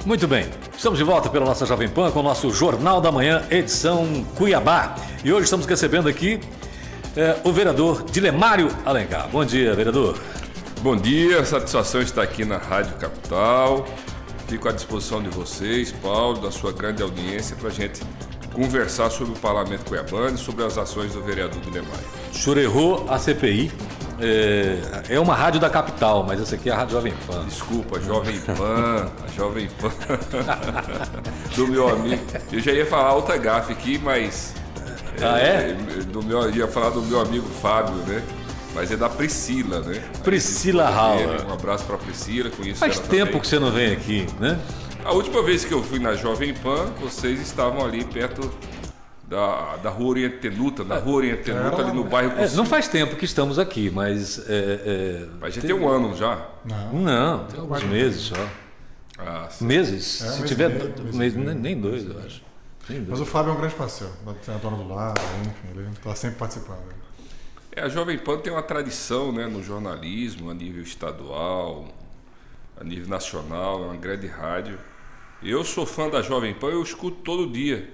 Muito bem, estamos de volta pela nossa Jovem Pan com o nosso Jornal da Manhã, edição Cuiabá. E hoje estamos recebendo aqui o vereador Dilemário Alencar. Bom dia, vereador. Bom dia, satisfação estar aqui na Rádio Capital. Fico à disposição de vocês, Paulo, da sua grande audiência, para a gente conversar sobre o Parlamento Cuiabano e sobre as ações do vereador Dilemário. O senhor errou a CPI. É uma rádio da capital, mas essa aqui é a Rádio Jovem Pan. Desculpa, Jovem Pan, a Jovem Pan do meu amigo. Eu já ia falar alta gafe aqui, mas... ia falar do meu amigo Fábio, né? Mas é da Priscila, né? Priscila Raula. Um abraço para Priscila, conheço Faz ela tempo também. Que você não vem aqui, né? A última vez que eu fui na Jovem Pan, vocês estavam ali perto da Rua Orientenuta, ali no bairro Conselho. Não faz tempo que estamos aqui, mas... Mas já tem um ano já. Não, tem alguns meses só. Meses? Se tiver nem dois, eu acho. Mas o Fábio é um grande parceiro, tem a dona do lar, enfim, ele está sempre participando. A Jovem Pan tem uma tradição, né, no jornalismo, a nível estadual, a nível nacional, é uma grande rádio. Eu sou fã da Jovem Pan, eu escuto todo dia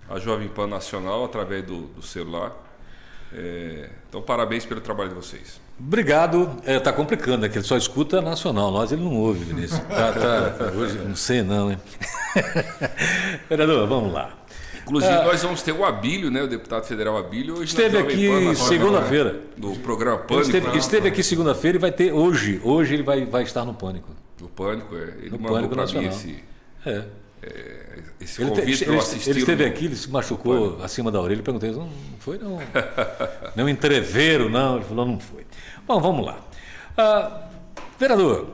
a Jovem Pan Nacional através do celular. Então, parabéns pelo trabalho de vocês. Obrigado. Tá complicando, né? Que ele só escuta nacional. Nós ele não ouve, Vinícius. Hoje não sei não, hein? Vereador, vamos lá. Inclusive, nós vamos ter o Abílio, né? O deputado federal Abílio. Hoje esteve aqui segunda-feira. Do programa Pânico. Esteve aqui segunda-feira e vai ter hoje. Hoje ele vai estar no Pânico. No Pânico, Ele no mandou Pânico para Nacional. mim esse ele convite para eu assistir. Ele esteve aqui, ele se machucou acima da orelha. Eu perguntei, não foi não. Não entreveiro, não. Ele falou, não foi. Bom, vamos lá. Vereador,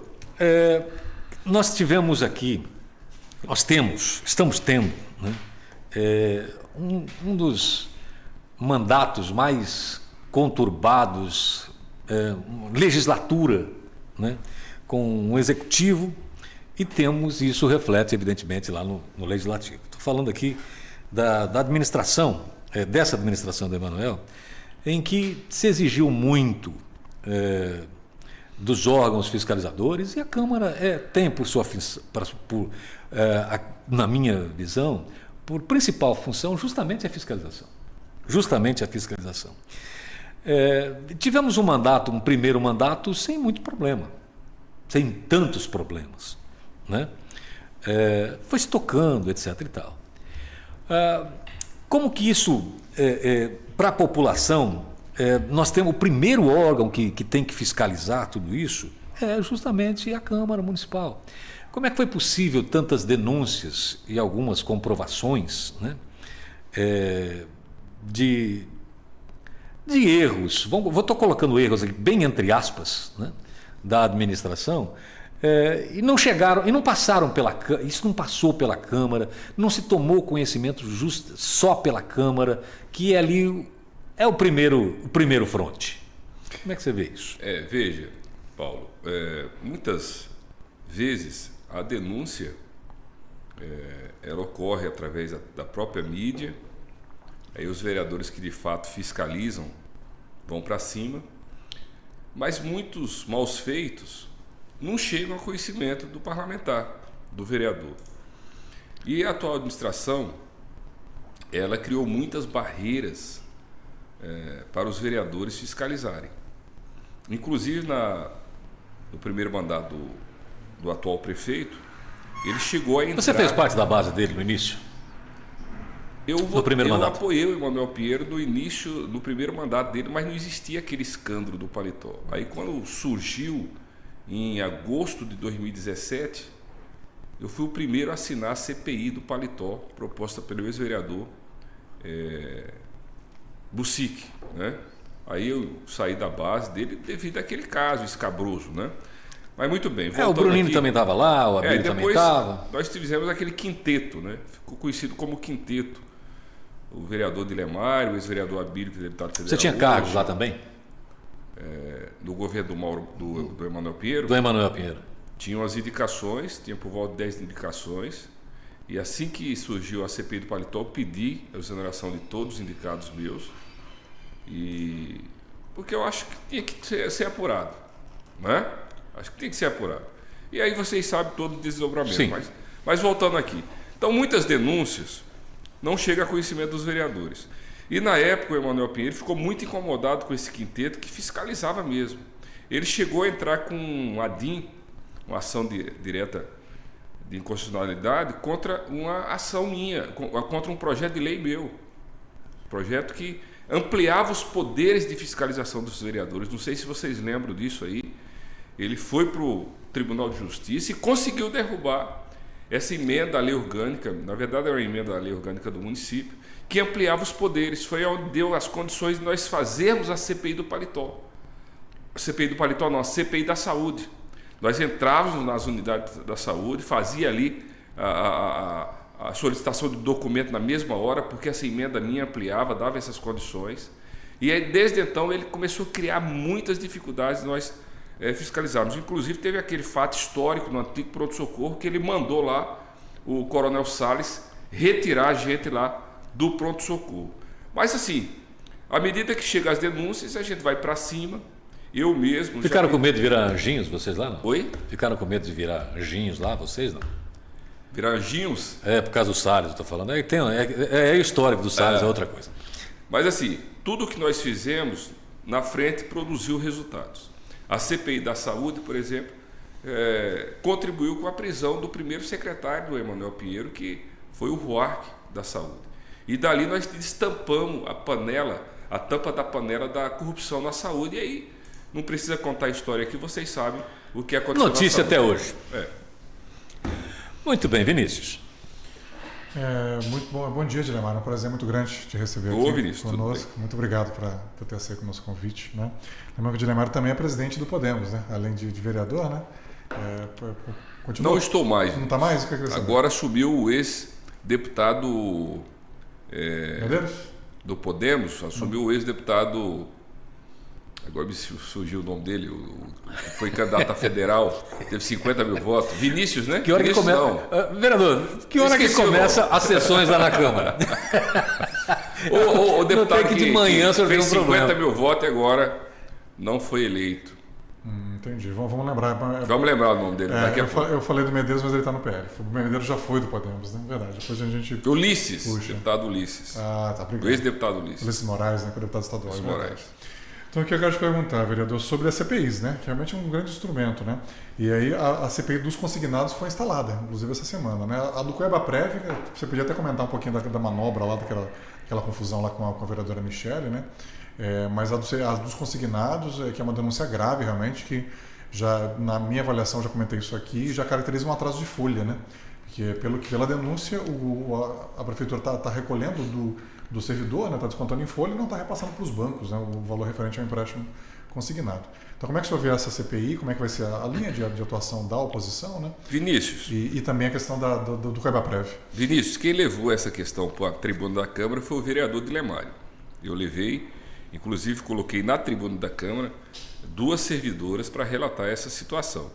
nós tivemos aqui, estamos tendo, né, um dos mandatos mais conturbados, legislatura, né, com um executivo, e temos isso reflete evidentemente lá no legislativo. Estou falando aqui da administração, dessa administração do Emanuel, em que se exigiu muito dos órgãos fiscalizadores, e a Câmara tem na minha visão, por principal função justamente a fiscalização. Tivemos um primeiro mandato sem muito problema, sem tantos problemas, né? Foi se tocando, etc. e tal. Como que isso, para a população, nós temos o primeiro órgão que tem que fiscalizar tudo isso, justamente a Câmara Municipal. Como é que foi possível tantas denúncias e algumas comprovações, né, de erros, estou colocando erros aqui bem entre aspas, né, da administração, e não chegaram, e não passaram isso não passou pela Câmara, não se tomou conhecimento só pela Câmara, que ali é o primeiro fronte. Como é que você vê isso? Veja, Paulo, muitas vezes a denúncia ela ocorre através da própria mídia, aí os vereadores que de fato fiscalizam vão para cima, mas muitos maus feitos não chegam ao conhecimento do parlamentar, do vereador. E a atual administração, ela criou muitas barreiras para os vereadores fiscalizarem. Inclusive, no primeiro mandato do atual prefeito, ele chegou a entrar... Você fez parte da base dele no início? Eu apoiei o Emanuel Pinheiro no primeiro mandato dele, mas não existia aquele escândalo do paletó. Aí, quando surgiu em agosto de 2017, eu fui o primeiro a assinar a CPI do paletó, proposta pelo ex-vereador Bucic, né? Aí eu saí da base dele devido àquele caso escabroso, né? Mas muito bem. O Bruninho também estava lá, o Abílio também estava. Nós fizemos aquele quinteto, né? Ficou conhecido como quinteto. O vereador Dilemário, o ex-vereador Abílio, que é deputado federal. Você tinha cargos lá também? Do governo do Emanuel Pinheiro. Do Emanuel Pinheiro. Tinham as indicações, tinha por volta de 10 indicações. E assim que surgiu a CPI do paletó, eu pedi a exoneração de todos os indicados meus. Porque eu acho que tinha que ser apurado, né? Acho que tem que ser apurado. E aí vocês sabem todo o desdobramento. Sim. Mas voltando aqui. Então, muitas denúncias não chegam a conhecimento dos vereadores. E na época o Emanuel Pinheiro ficou muito incomodado com esse quinteto que fiscalizava mesmo. Ele chegou a entrar com um ADIM, uma ação direta de inconstitucionalidade, contra uma ação minha, contra um projeto de lei meu. Projeto que ampliava os poderes de fiscalização dos vereadores. Não sei se vocês lembram disso aí. Ele foi para o Tribunal de Justiça e conseguiu derrubar essa emenda à lei orgânica, na verdade era uma emenda à lei orgânica do município, que ampliava os poderes. Foi onde deu as condições de nós fazermos a CPI do Paletó. A CPI do Paletó não, a CPI da saúde. Nós entrávamos nas unidades da saúde, fazia ali a solicitação de documento na mesma hora, porque essa emenda minha ampliava, dava essas condições. E aí, desde então, ele começou a criar muitas dificuldades, nós fiscalizarmos. Inclusive, teve aquele fato histórico no antigo pronto-socorro, que ele mandou lá o Coronel Salles retirar a gente lá do pronto-socorro. Mas assim, à medida que chegam as denúncias, a gente vai para cima. Eu mesmo... Ficaram com medo de virar anjinhos, vocês lá, não? Oi? Ficaram com medo de virar anjinhos lá, vocês, não? Virar anjinhos? Por causa do Salles, eu estou falando. É histórico do Salles, é outra coisa. Mas assim, tudo que nós fizemos na frente produziu resultados. A CPI da saúde, por exemplo, contribuiu com a prisão do primeiro secretário do Emanuel Pinheiro, que foi o Ruarque da saúde. E dali nós destampamos a tampa da panela da corrupção na saúde. E aí, não precisa contar a história aqui, vocês sabem o que aconteceu. Notícia até hoje. Muito bem, Vinícius. Muito bom dia, Dilemar. É um prazer muito grande te receber aqui Vinícius, conosco. Muito obrigado por ter aceito o nosso convite. Né? Lembrando que o Dilemar também é presidente do Podemos, né? Além de vereador, né? Não estou mais. Não está mais? Agora subiu o ex-deputado do Podemos, assumiu o ex-deputado, agora me surgiu o nome dele, foi candidato a federal, teve 50 mil votos. Vinícius, né? Que hora Vinícius, que começa? Vereador, que hora que começa as sessões lá na Câmara? O deputado que de manhã que fez 50 problema. mil votos e agora não foi eleito. Entendi. Vamos lembrar. Vamos lembrar o nome dele. Daqui a pouco. Eu falei do Medeiros, mas ele está no PL. O Medeiros já foi do Podemos, né? Verdade. Depois a gente... Ulisses, Puxa. Deputado Ulisses. Tá, obrigado. O ex-deputado Ulisses. Ulisses Moraes, né? Que é o deputado estadual. Ulisses Moraes. Então, o que eu quero te perguntar, vereador, sobre as CPIs, né? Que realmente é um grande instrumento, né? E aí a CPI dos consignados foi instalada, inclusive essa semana, né? A do Cuiabá-Prévia, você podia até comentar um pouquinho da manobra lá, daquela confusão lá com a vereadora Michele, né? Mas a dos consignados, que é uma denúncia grave, realmente, que já, na minha avaliação, já comentei isso aqui, já caracteriza um atraso de folha, né? Porque pela denúncia, a prefeitura está recolhendo do servidor, está descontando em folha e não está repassando para os bancos, né, o valor referente ao empréstimo consignado. Então, como é que o senhor vê essa CPI? Como é que vai ser a linha de atuação da oposição? Né? Vinícius. E também a questão do Cuiabá-Prévia. Vinícius, quem levou essa questão para a tribuna da Câmara foi o vereador Dilemário. Eu levei, inclusive coloquei na tribuna da Câmara 2 servidoras para relatar essa situação.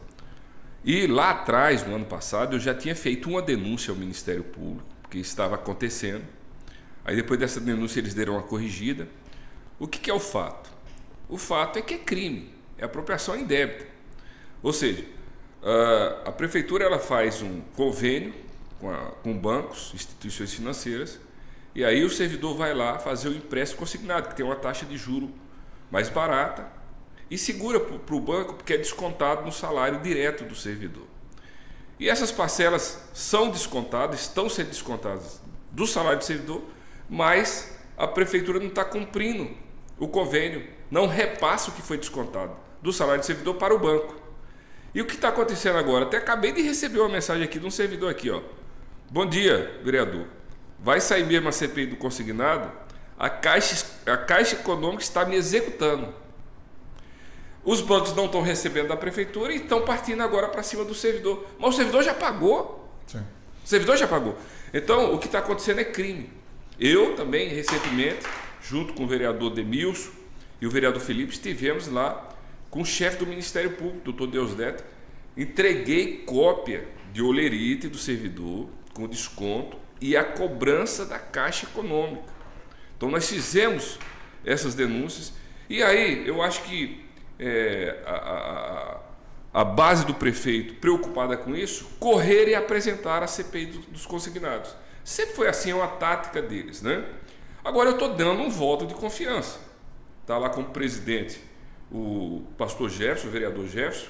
E lá atrás, no ano passado, eu já tinha feito uma denúncia ao Ministério Público, que estava acontecendo. Aí depois dessa denúncia eles deram uma corrigida. O que é o fato? O fato é que é crime, é apropriação indébita. Ou seja, a prefeitura ela faz um convênio com bancos, instituições financeiras, e aí o servidor vai lá fazer o empréstimo consignado, que tem uma taxa de juro mais barata, e segura para o banco porque é descontado no salário direto do servidor. E essas parcelas são descontadas, estão sendo descontadas do salário do servidor, mas a prefeitura não está cumprindo o convênio, não repassa o que foi descontado do salário do servidor para o banco. E o que está acontecendo agora? Até acabei de receber uma mensagem aqui de um servidor aqui, ó. Bom dia, vereador. Vai sair mesmo a CPI do consignado? A Caixa Econômica está me executando. Os bancos não estão recebendo da prefeitura e estão partindo agora para cima do servidor. Mas o servidor já pagou. Sim. O servidor já pagou. Então, o que está acontecendo é crime. Eu também, recentemente, junto com o vereador Demilson e o vereador Felipe, estivemos lá com o chefe do Ministério Público, doutor Deusdedito, entreguei cópia de olerite do servidor com desconto e a cobrança da Caixa Econômica. Então, nós fizemos essas denúncias e aí eu acho que a base do prefeito preocupada com isso, correr e apresentar a CPI dos consignados. Sempre foi assim, é uma tática deles, né? Agora eu estou dando um voto de confiança. Está lá como presidente o pastor Jefferson, o vereador Jefferson,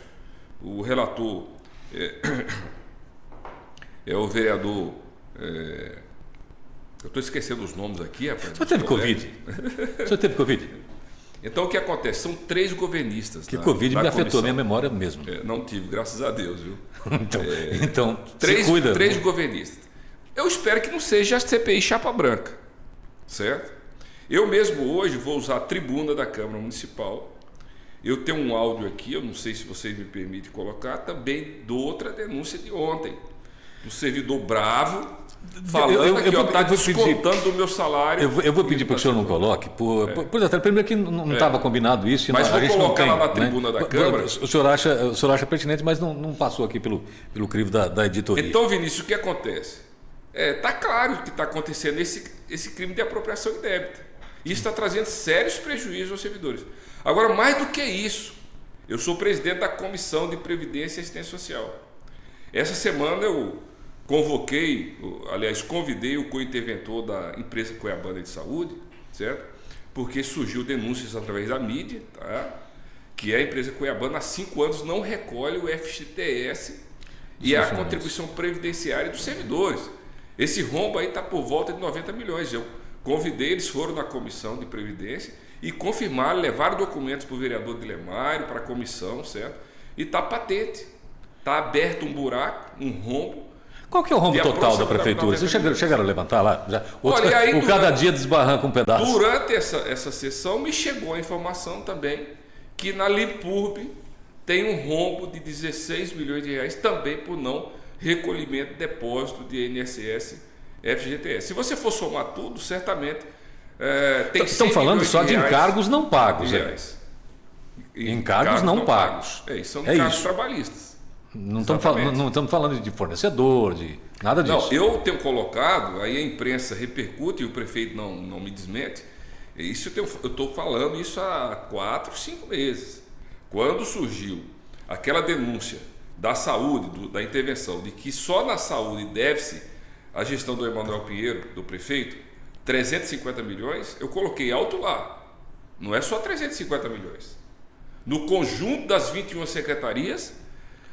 o relator é o vereador... eu estou esquecendo os nomes aqui, rapaz. O senhor teve Covid? O senhor teve Covid? Então o que acontece? São 3 governistas. Que Covid me afetou a minha memória mesmo. Não tive, graças a Deus, viu? Então, se cuida. 3 governistas. Eu espero que não seja a CPI chapa branca, certo? Eu mesmo hoje vou usar a tribuna da Câmara Municipal. Eu tenho um áudio aqui, eu não sei se vocês me permitem colocar, também de outra denúncia de ontem. Do servidor bravo, falando que está descontando do meu salário. Eu vou pedir para que o senhor não coloque, primeiro que não estava combinado isso. Mas vou colocar lá na tribuna da Câmara. O senhor acha pertinente, mas não passou aqui pelo crivo da editoria. Então, Vinícius, o que acontece? Está claro que está acontecendo esse crime de apropriação indébita. Isso está trazendo sérios prejuízos aos servidores. Agora, mais do que isso, eu sou presidente da Comissão de Previdência e Assistência Social. Essa semana eu convidei o co-interventor da empresa Cuiabana de Saúde, certo? Porque surgiu denúncias através da mídia, tá? Que a empresa Cuiabana há 5 anos não recolhe o FGTS e a contribuição previdenciária dos servidores. Esse rombo aí está por volta de 90 milhões. Eu convidei, eles foram na comissão de previdência e confirmaram, levaram documentos para o vereador Dilemário, para a comissão, certo? E está patente. Está aberto um buraco, um rombo. Qual que é o rombo total da prefeitura? Vocês chegaram a levantar lá? Olha, aí, cada dia desbarranca um pedaço. Durante essa sessão me chegou a informação também que na Limpurb tem um rombo de 16 milhões de reais também por não recolhimento de depósito de INSS FGTS. Se você for somar tudo, certamente tem 100 Estão falando milhões só de reais, encargos não pagos. Encargos não pagos. São encargos trabalhistas. Não estamos falando de fornecedor, de nada disso. Não, eu tenho colocado, aí a imprensa repercute e o prefeito não me desmente. Isso eu estou falando isso há 4, 5 meses. Quando surgiu aquela denúncia da saúde, da intervenção, de que só na saúde deve-se a gestão do Emanuel Pinheiro, do prefeito, 350 milhões, eu coloquei alto lá. Não é só 350 milhões. No conjunto das 21 secretarias,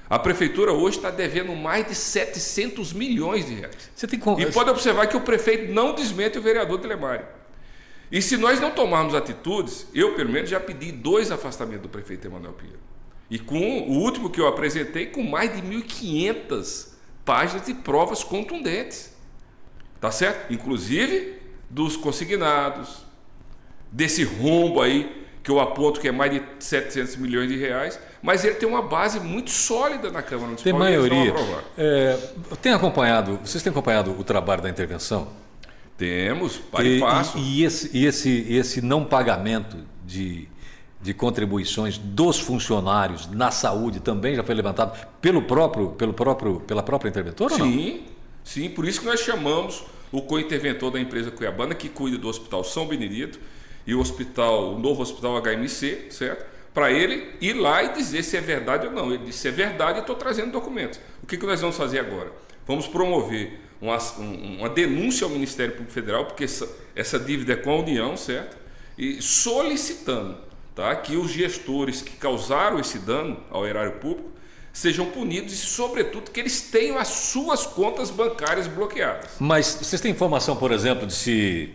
a prefeitura hoje está devendo mais de 700 milhões de reais. E pode observar que o prefeito não desmente o vereador Dilemário. E se nós não tomarmos atitudes, eu pelo menos já pedi 2 afastamentos do prefeito Emanuel Pinheiro. E com o último que eu apresentei, com mais de 1.500 páginas de provas contundentes. Tá certo? Inclusive dos consignados, desse rombo aí, que eu aponto que é mais de 700 milhões de reais, mas ele tem uma base muito sólida na Câmara Municipal. Tem maioria. Vocês têm acompanhado o trabalho da intervenção? Temos, para e passo. E esse não pagamento de contribuições dos funcionários na saúde também já foi levantado pela própria interventora ou não? Sim, por isso que nós chamamos o co-interventor da empresa Cuiabana, que cuida do Hospital São Benedito e o novo Hospital HMC, certo? Para ele ir lá e dizer se é verdade ou não. Ele disse: se é verdade, eu estou trazendo documentos. O que nós vamos fazer agora? Vamos promover uma denúncia ao Ministério Público Federal, porque essa dívida é com a União, certo? E solicitando, tá, que os gestores que causaram esse dano ao erário público sejam punidos e, sobretudo, que eles tenham as suas contas bancárias bloqueadas. Mas vocês têm informação, por exemplo, de se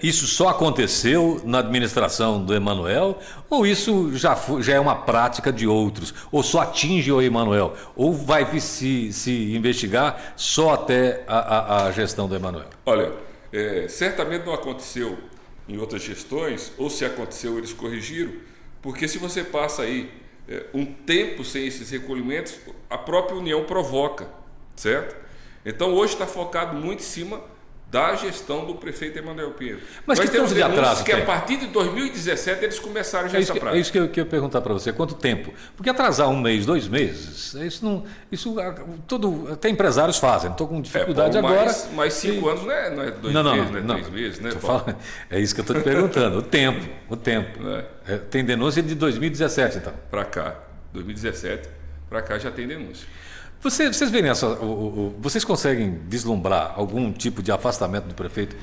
isso só aconteceu na administração do Emanuel, ou isso já é uma prática de outros, ou só atinge o Emanuel, ou vai se investigar só até a gestão do Emanuel? Olha, certamente não aconteceu em outras gestões, ou se aconteceu eles corrigiram, porque se você passa aí um tempo sem esses recolhimentos, a própria União provoca, certo? Então hoje está focado muito em cima da gestão do prefeito Emanuel Pinheiro. Mas nós temos de atraso que a partir de 2017 eles começaram já essa prática. É isso que eu ia perguntar para você, quanto tempo? Porque atrasar 1 mês, 2 meses, até empresários fazem, estou com dificuldade agora. Mas 5 anos não é 2 meses, não é 3 meses, né? É isso que eu estou te perguntando, o tempo. Tem denúncia de 2017, então. Para cá, 2017. para cá já tem denúncia. Vocês verem vocês conseguem vislumbrar algum tipo de afastamento do prefeito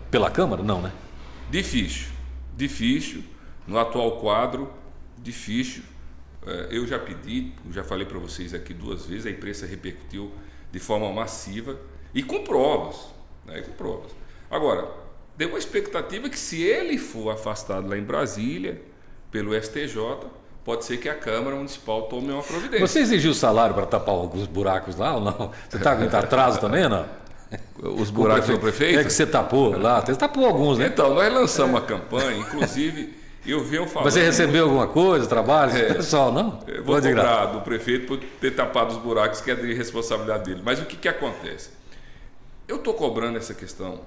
pela Câmara? Não, né? Difícil. No atual quadro, difícil. Eu já pedi, já falei para vocês aqui 2 vezes, a imprensa repercutiu de forma massiva e com provas. Né? Com provas. Agora, deu uma expectativa que se ele for afastado lá em Brasília, pelo STJ, pode ser que a Câmara Municipal tome uma providência. Você exigiu salário para tapar alguns buracos lá ou não? Você está com atraso também ou não? Os buracos do prefeito? É que você tapou lá, você tapou alguns, né? Então, nós lançamos uma campanha, inclusive eu venho falando... Mas você recebeu alguma coisa, trabalho? Pessoal, não? Eu vou cobrar do prefeito por ter tapado os buracos, que é de responsabilidade dele. Mas o que acontece? Eu estou cobrando essa questão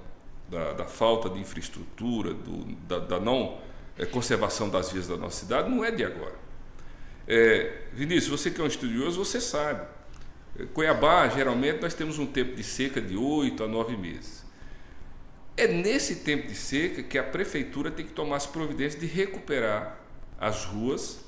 da falta de infraestrutura, da não conservação das vias da nossa cidade, não é de agora. Vinícius, você que é um estudioso, você sabe. Cuiabá, geralmente, nós temos um tempo de seca de 8 a 9 meses. É nesse tempo de seca que a prefeitura tem que tomar as providências de recuperar as ruas,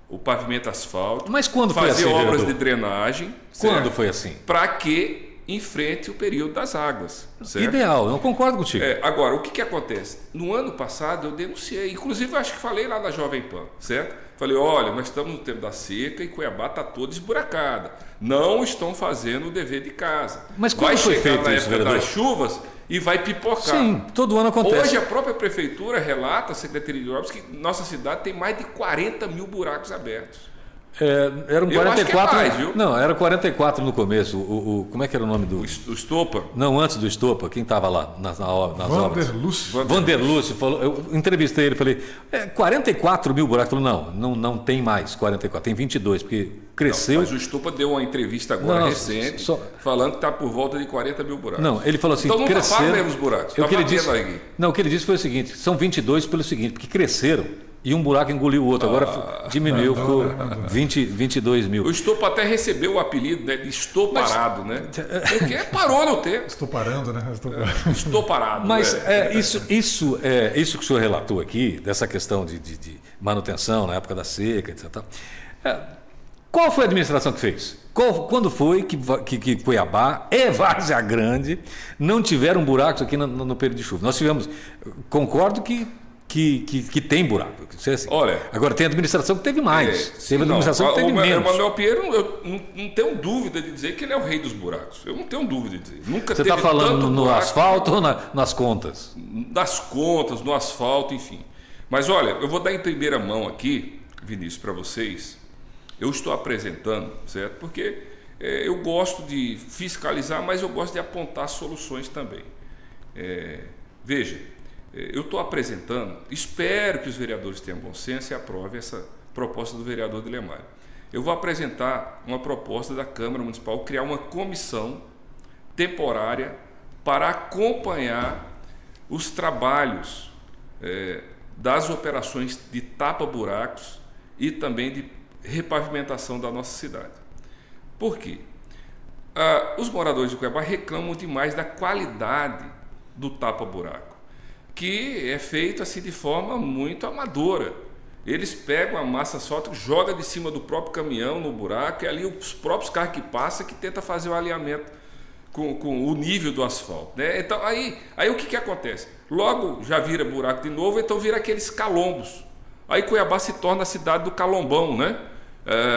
o pavimento asfáltico, mas quando foi fazer assim, obras vereador? de drenagem. Quando foi assim? Para que enfrente o período das águas. Certo? Ideal, eu concordo contigo. Agora, o que acontece? No ano passado eu denunciei, inclusive eu acho que falei lá na Jovem Pan, certo? Falei, olha, nós estamos no tempo da seca e Cuiabá está toda esburacada. Não estão fazendo o dever de casa. Mas quando foi feito na isso, época vereador? das chuvas e vai pipocar. Sim, todo ano acontece. Hoje a própria prefeitura relata, a Secretaria de Obras, que nossa cidade tem mais de 40 mil buracos abertos. Eram 44. Eu acho que é mais, viu? Não, era 44 no começo. Como é que era o nome do. O Estopa. Não, antes do Estopa, quem estava lá nas obras? Vanderlúcio falou. Eu entrevistei ele, falei, 44 mil buracos. Ele falou, não tem mais 44, tem 22, porque cresceu. Não, mas o Estopa deu uma entrevista agora recente, falando que está por volta de 40 mil buracos. Não, ele falou assim, então não cresceram. Então mesmo os buracos. O que ele disse, o que ele disse foi o seguinte, são 22 pelo seguinte, porque cresceram. E um buraco engoliu o outro, agora diminuiu, ficou 22 mil. O Estopa até recebeu o apelido, né, de Estoparado, né? Porque parou no tempo. Estou parando, né? Estou parado. Mas isso que o senhor relatou aqui, dessa questão de manutenção na época da seca, etc. Qual foi a administração que fez? Quando foi que Cuiabá e Várzea Grande não tiveram buracos aqui no período de chuva? Nós tivemos, concordo que tem buraco. Assim. Olha, agora tem administração que teve mais. Teve administração que teve menos. O Manuel Pinheiro, eu não tenho dúvida de dizer que ele é o rei dos buracos. Eu não tenho dúvida de dizer. Nunca Você está falando no asfalto ou nas contas? Das contas, no asfalto, enfim. Mas olha, eu vou dar em primeira mão aqui, Vinícius, para vocês. Eu estou apresentando, certo? Porque eu gosto de fiscalizar, mas eu gosto de apontar soluções também. Veja. Eu estou apresentando, espero que os vereadores tenham bom senso e aprovem essa proposta do vereador Dilemário. Eu vou apresentar uma proposta da Câmara Municipal, criar uma comissão temporária para acompanhar os trabalhos das operações de tapa-buracos e também de repavimentação da nossa cidade. Por quê? Os moradores de Cuiabá reclamam demais da qualidade do tapa-buraco, que é feito assim de forma muito amadora. Eles pegam a massa asfáltica, jogam de cima do próprio caminhão no buraco, e ali os próprios carros que passam que tentam fazer o alinhamento com o nível do asfalto, né? Então aí o que acontece? Logo já vira buraco de novo, então vira aqueles calombos. Aí Cuiabá se torna a cidade do calombão, né?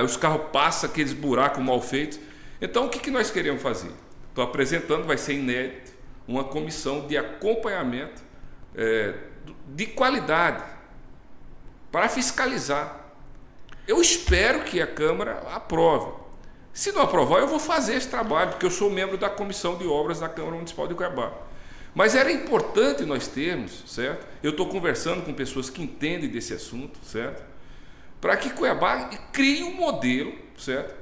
Os carros passam aqueles buracos mal feitos. Então o que nós queremos fazer? Estou apresentando, vai ser inédito, uma comissão de acompanhamento de qualidade para fiscalizar. Eu espero que a Câmara aprove. Se não aprovar, eu vou fazer esse trabalho, porque eu sou membro da Comissão de Obras da Câmara Municipal de Cuiabá. Mas era importante nós termos, certo? Eu estou conversando com pessoas que entendem desse assunto, certo? Para que Cuiabá crie um modelo, certo?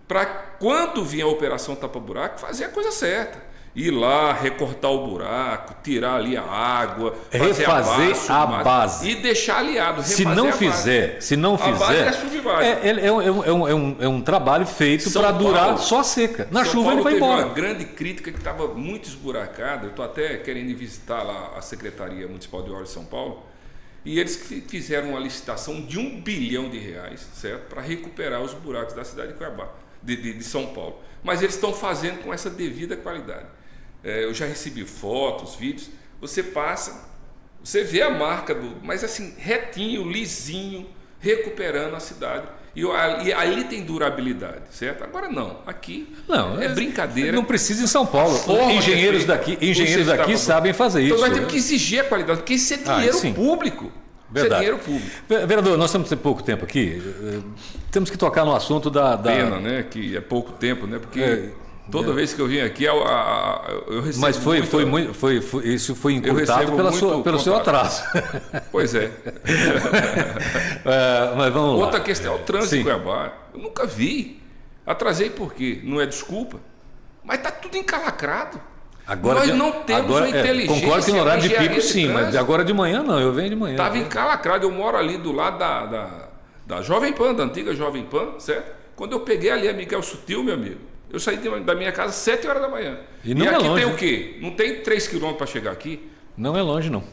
Para quando vier a operação tapa-buraco, fazer a coisa certa. Ir lá, recortar o buraco, tirar ali a água, refazer a base e deixar aliado. Se não fizer, a base é sub-base. É um trabalho feito para durar só a seca. Na chuva ele vai embora. Uma grande crítica que estava muito esburacada. Eu estou até querendo visitar lá a Secretaria Municipal de Obras de São Paulo. E eles fizeram uma licitação de R$1 bilhão, certo? Para recuperar os buracos da cidade de Cuiabá, de São Paulo. Mas eles estão fazendo com essa devida qualidade. Eu já recebi fotos, vídeos. Você passa, você vê a marca mas assim, retinho, lisinho, recuperando a cidade. E ali tem durabilidade, certo? Agora não, aqui não, é brincadeira. Não precisa em São Paulo. Engenheiros daqui sabem fazer isso. Então nós temos que exigir a qualidade, porque isso é dinheiro público. Verdade. Isso é dinheiro público. Vereador, nós temos pouco tempo aqui. Temos que tocar no assunto da... Pena, né? Que é pouco tempo, né? Porque toda vez que eu vim aqui, eu recebo. Mas isso foi encurtado pelo seu atraso. Pois é. Mas vamos lá. Outra questão é o trânsito em Cuiabá. Eu nunca vi. Atrasei por quê? Não é desculpa. Mas está tudo encalacrado. Nós não temos a inteligência. Concordo que no horário de pico sim, mas agora de manhã não, eu venho de manhã. Estava encalacrado, eu moro ali do lado da Jovem Pan, da antiga Jovem Pan, certo? Quando eu peguei ali a Miguel Sutil, meu amigo, eu saí da minha casa às 7 horas da manhã. E aqui tem o quê? Não tem 3 quilômetros para chegar aqui? Não é longe, não.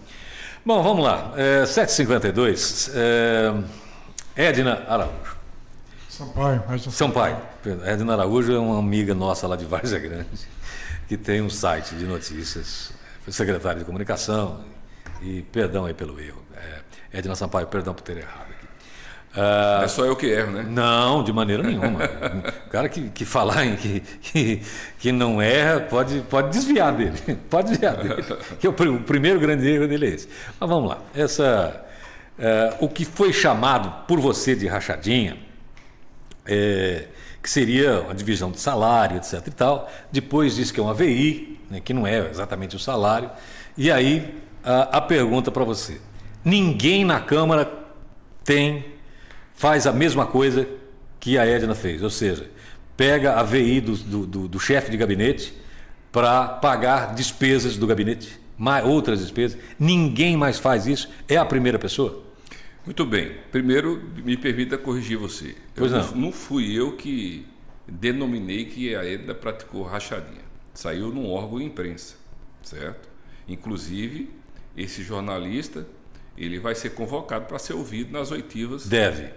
Bom, vamos lá. 7h52, Edna Araújo. Sampaio. Edna Araújo é uma amiga nossa lá de Várzea Grande, que tem um site de notícias, foi secretária de comunicação, e perdão aí pelo erro. Edna Sampaio, perdão por ter errado aqui. É só eu que erro, né? Não, de maneira nenhuma. O cara que falar em que não erra, pode desviar dele. Pode desviar dele. Que o primeiro grande erro dele é esse. Mas vamos lá. O que foi chamado por você de rachadinha, que seria uma divisão de salário, etc. e tal. Depois diz que é uma VI, né, que não é exatamente o salário. E aí a pergunta para você: ninguém na Câmara faz a mesma coisa que a Edna fez, ou seja, pega a VI do chefe de gabinete para pagar despesas do gabinete, outras despesas. Ninguém mais faz isso? É a primeira pessoa? Muito bem. Primeiro, me permita corrigir você. Não fui eu que denominei que a Edna praticou rachadinha. Saiu num órgão de imprensa, certo? Inclusive, esse jornalista, ele vai ser convocado para ser ouvido nas oitivas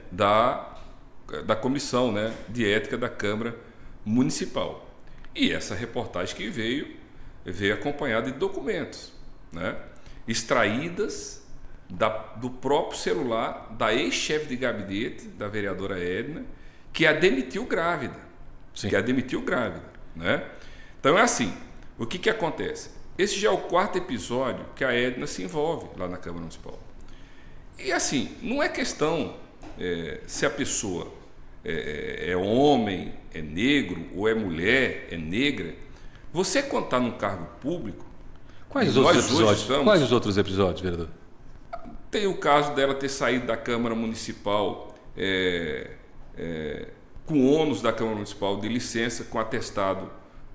da comissão, né, de ética da Câmara Municipal. E essa reportagem que veio acompanhada de documentos, né, extraídas do próprio celular da ex-chefe de gabinete, da vereadora Edna, que a demitiu grávida. Sim. Né? Então é assim, o que acontece? Esse já é o 4º episódio que a Edna se envolve lá na Câmara Municipal. E assim, não é questão se a pessoa é homem, é negro, ou é mulher, é negra. Você, quando está num cargo público... Quais os outros episódios, vereador? Tem o caso dela ter saído da Câmara Municipal com ônus da Câmara Municipal de licença com atestado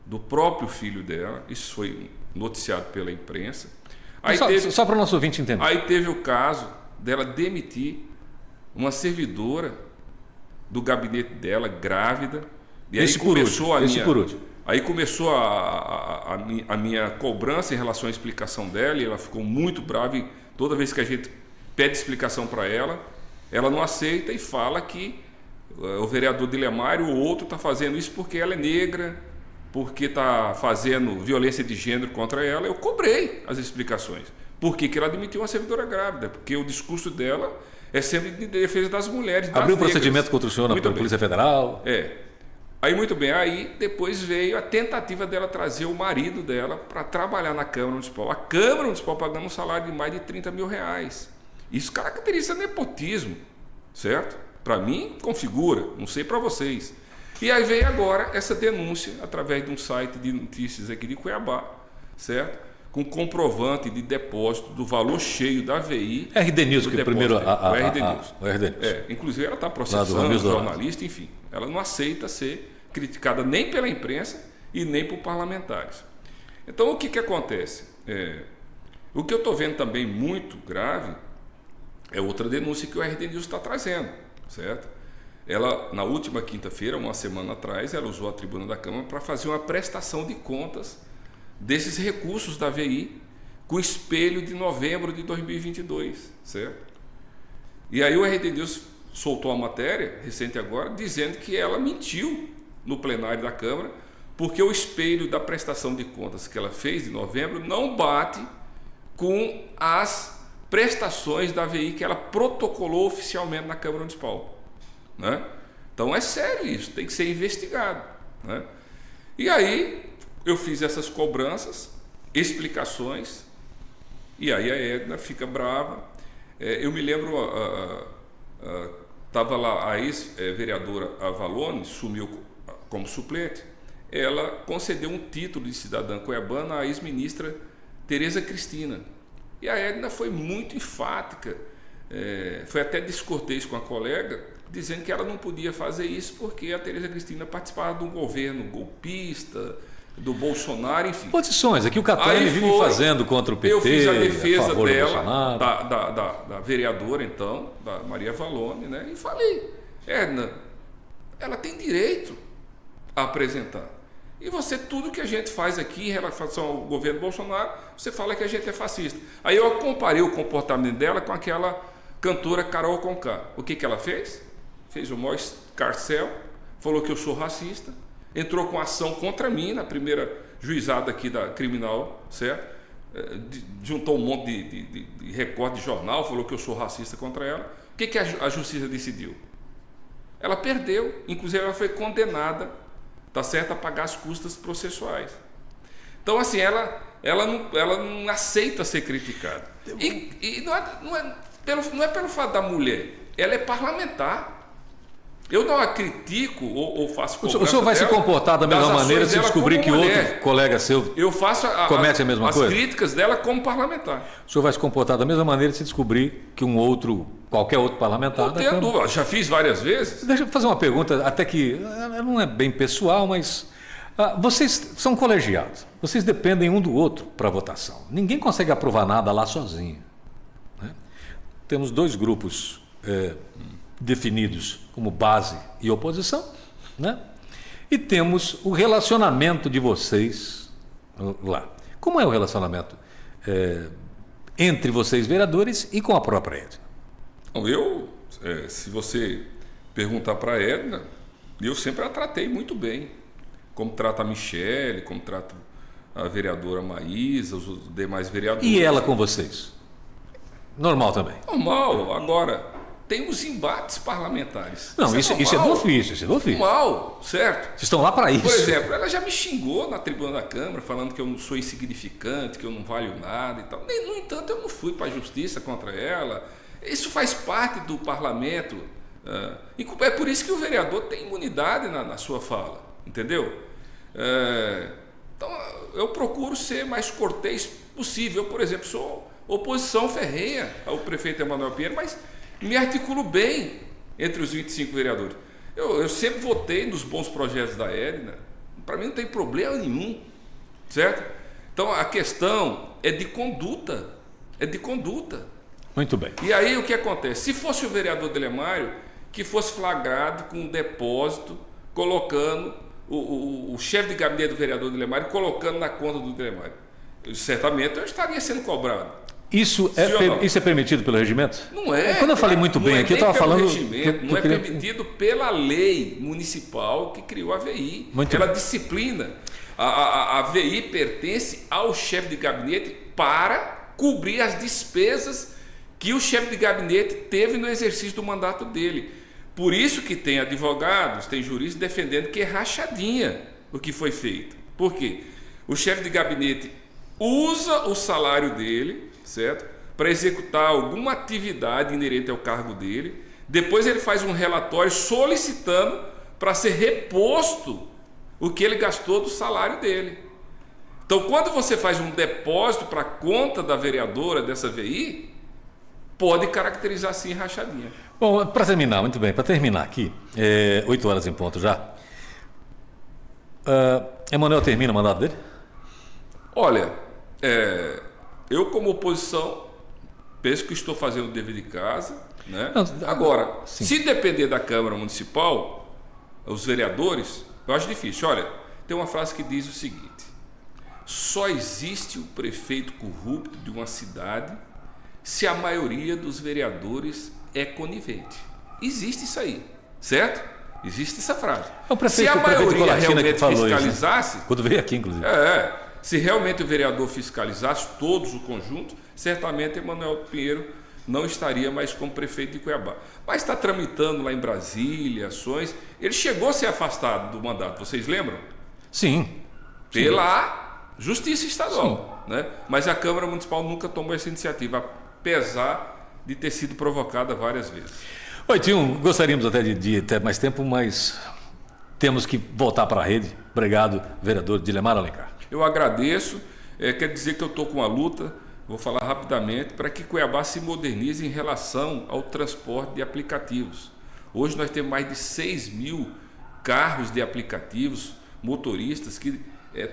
do próprio filho dela. Isso foi noticiado pela imprensa. Só para o nosso ouvinte entender. Aí teve o caso dela demitir uma servidora do gabinete dela, grávida. E aí começou Aí começou a minha cobrança em relação à explicação dela, e ela ficou muito brava, e toda vez que a gente pede explicação para ela, ela não aceita e fala que o vereador Dilemário, o outro, está fazendo isso porque ela é negra, porque está fazendo violência de gênero contra ela. Eu cobrei as explicações. Por que ela demitiu uma servidora grávida? Porque o discurso dela é sempre de defesa das mulheres. Abriu um procedimento contra o senhor na Polícia Federal? Aí muito bem, aí depois veio a tentativa dela trazer o marido dela para trabalhar na Câmara Municipal. A Câmara Municipal pagando um salário de mais de R$30 mil. Isso caracteriza nepotismo, certo? Para mim, configura, não sei para vocês. E aí veio agora essa denúncia através de um site de notícias aqui de Cuiabá, certo? Com comprovante de depósito do valor cheio da VI. RD News, que primeiro o RD News. O RD News. Inclusive ela está processando o jornalista, enfim. Ela não aceita ser criticada nem pela imprensa e nem por parlamentares. Então o que acontece? O que eu estou vendo também muito grave é outra denúncia que o RD News está trazendo, certo? Ela, na última quinta-feira, uma semana atrás, ela usou a tribuna da Câmara para fazer uma prestação de contas desses recursos da VI com espelho de novembro de 2022, certo? E aí o RD News soltou a matéria, recente agora, dizendo que ela mentiu no plenário da Câmara, porque o espelho da prestação de contas que ela fez de novembro não bate com as prestações da AVI que ela protocolou oficialmente na Câmara Municipal, né? Então é sério isso, tem que ser investigado, né? E aí eu fiz essas cobranças, explicações, e aí a Edna fica brava. Eu me lembro, estava lá a ex-vereadora Avalone, sumiu como suplente, ela concedeu um título de cidadã cuiabana à ex-ministra Tereza Cristina. E a Edna foi muito enfática, foi até descortês com a colega, dizendo que ela não podia fazer isso porque a Tereza Cristina participava de um governo golpista, do Bolsonaro, enfim. Posições, aqui o Catani vive fazendo contra o PT. Eu fiz a defesa favor dela, da vereadora, então, da Maria Avalone, né? E falei, Edna, ela tem direito a apresentar. E você, tudo que a gente faz aqui em relação ao governo Bolsonaro, você fala que a gente é fascista. Aí eu comparei o comportamento dela com aquela cantora Carol Conká. O que ela fez? Fez o maior escarcéu, falou que eu sou racista, entrou com ação contra mim na primeira juizada aqui da criminal, certo? Juntou um monte de recorte de jornal, falou que eu sou racista contra ela. O que a justiça decidiu? Ela perdeu, inclusive ela foi condenada, tá certo, a pagar as custas processuais. Então, assim, ela não aceita ser criticada. E não é pelo fato da mulher, ela é parlamentar. Eu não a critico ou faço cobrança. O senhor vai se comportar da mesma maneira se descobrir que mulher. outro colega seu comete a mesma coisa? As críticas dela como parlamentar. O senhor vai se comportar da mesma maneira se descobrir que qualquer outro parlamentar... Não tenho dúvida, já fiz várias vezes. Deixa eu fazer uma pergunta, até que não é bem pessoal, mas vocês são colegiados, vocês dependem um do outro para a votação. Ninguém consegue aprovar nada lá sozinho, né? Temos dois grupos definidos como base e oposição, né? E temos o relacionamento de vocês lá. Como é o relacionamento entre vocês, vereadores, e com a própria Edna? Se você perguntar para a Edna, eu sempre a tratei muito bem, como trata a Michele, como trata a vereadora Maísa, os demais vereadores. E ela com vocês? Normal também? Normal. Agora, tem os embates parlamentares. Não, isso é do ofício, Normal, certo? Vocês estão lá para isso. Por exemplo, ela já me xingou na tribuna da Câmara, falando que eu não sou insignificante, que eu não valho nada e tal. No entanto, eu não fui para a justiça contra ela. Isso faz parte do parlamento. É por isso que o vereador tem imunidade na sua fala, entendeu? Então, eu procuro ser mais cortês possível. Eu, por exemplo, sou oposição ferrenha ao prefeito Emanuel Pinheiro, mas me articulo bem entre os 25 vereadores. Eu sempre votei nos bons projetos da Edna. Para mim não tem problema nenhum, certo? Então a questão é de conduta. Muito bem. E aí o que acontece? Se fosse o vereador Delemário que fosse flagrado com um depósito, colocando o chefe de gabinete do vereador Delemário, colocando na conta do Delemário, certamente eu estaria sendo cobrado. Isso é permitido pelo regimento? Não é. Quando eu falei muito bem aqui, eu estava falando... Não é permitido pela lei municipal que criou a VI. Pela disciplina. A VI pertence ao chefe de gabinete para cobrir as despesas que o chefe de gabinete teve no exercício do mandato dele. Por isso que tem advogados, tem juristas defendendo que é rachadinha o que foi feito. Por quê? O chefe de gabinete usa o salário dele, certo? Para executar alguma atividade inerente ao cargo dele. Depois ele faz um relatório solicitando para ser reposto o que ele gastou do salário dele. Então, quando você faz um depósito para a conta da vereadora dessa VI, pode caracterizar sim rachadinha. Bom, para terminar, muito bem, para terminar aqui, 8 horas em ponto já. Emanuel termina o mandato dele? Olha, eu como oposição penso que estou fazendo o dever de casa, né? Agora, sim. Se depender da Câmara Municipal, os vereadores, eu acho difícil. Olha, tem uma frase que diz o seguinte: só existe o prefeito corrupto de uma cidade se a maioria dos vereadores é conivente. Existe isso aí, certo? Existe essa frase. É o prefeito, se a maioria realmente que falou fiscalizasse... isso, né? Quando veio aqui, inclusive. Se realmente o vereador fiscalizasse todos o conjunto, certamente Emanuel Pinheiro não estaria mais como prefeito de Cuiabá. Mas está tramitando lá em Brasília, ações. Ele chegou a ser afastado do mandato, vocês lembram? Sim. Pela Justiça Estadual. Né? Mas a Câmara Municipal nunca tomou essa iniciativa, apesar de ter sido provocada várias vezes. Oi, Tinho, gostaríamos até de ter mais tempo, mas temos que voltar para a rede. Obrigado, vereador Dilemar Alencar. Eu agradeço, quer dizer que eu estou com a luta, vou falar rapidamente, para que Cuiabá se modernize em relação ao transporte de aplicativos. Hoje nós temos mais de 6 mil carros de aplicativos, motoristas que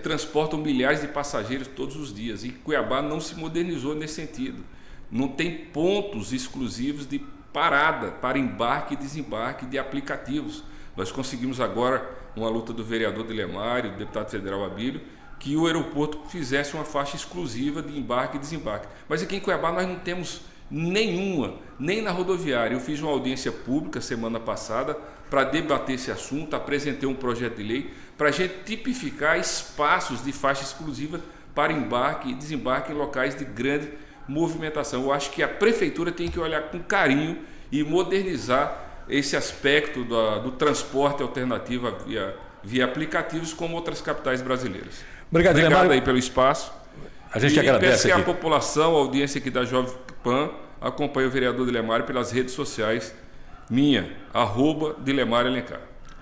transportam milhares de passageiros todos os dias, e Cuiabá não se modernizou nesse sentido. Não tem pontos exclusivos de parada para embarque e desembarque de aplicativos. Nós conseguimos agora, uma luta do vereador Dilemar e do deputado federal Abílio, que o aeroporto fizesse uma faixa exclusiva de embarque e desembarque. Mas aqui em Cuiabá nós não temos nenhuma, nem na rodoviária. Eu fiz uma audiência pública semana passada para debater esse assunto, apresentei um projeto de lei para a gente tipificar espaços de faixa exclusiva para embarque e desembarque em locais de grande movimentação. Eu acho que a prefeitura tem que olhar com carinho e modernizar esse aspecto do transporte alternativo via aplicativos, como outras capitais brasileiras. Obrigado aí pelo espaço. A gente agradece. Peço que aqui. a população, a audiência aqui da Jovem Pan, acompanhe o vereador Dilemar pelas redes sociais, @Dilemar Alencar.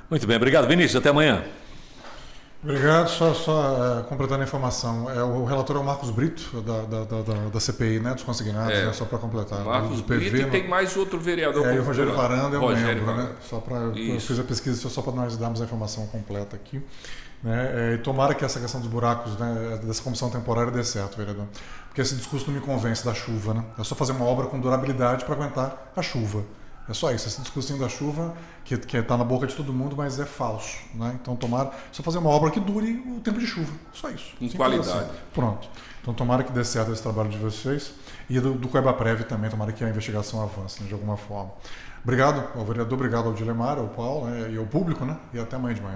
Muito bem, obrigado, Vinícius. Até amanhã. Obrigado. Só completando a informação, o relator é o Marcos Brito, da CPI, né, dos consignados, né, só para completar. Marcos do PV, Brito, e tem mais outro vereador. E o Rogério Varanda é um membro, Varanda. né? Eu fiz a pesquisa só para nós darmos a informação completa aqui. Né? E tomara que essa questão dos buracos, né, dessa comissão temporária dê certo, vereador. Porque esse discurso não me convence da chuva. Né? É só fazer uma obra com durabilidade para aguentar a chuva. É só isso, esse discursinho da chuva, que está na boca de todo mundo, mas é falso. Né? Então, tomara, só fazer uma obra que dure o tempo de chuva. Só isso. Com qualidade. Assim. Pronto. Então, tomara que dê certo esse trabalho de vocês. E do Cuiabá-Prev também, tomara que a investigação avance, né, de alguma forma. Obrigado ao vereador, obrigado ao Dilemar, ao Paulo, né, e ao público, né? E até amanhã de manhã.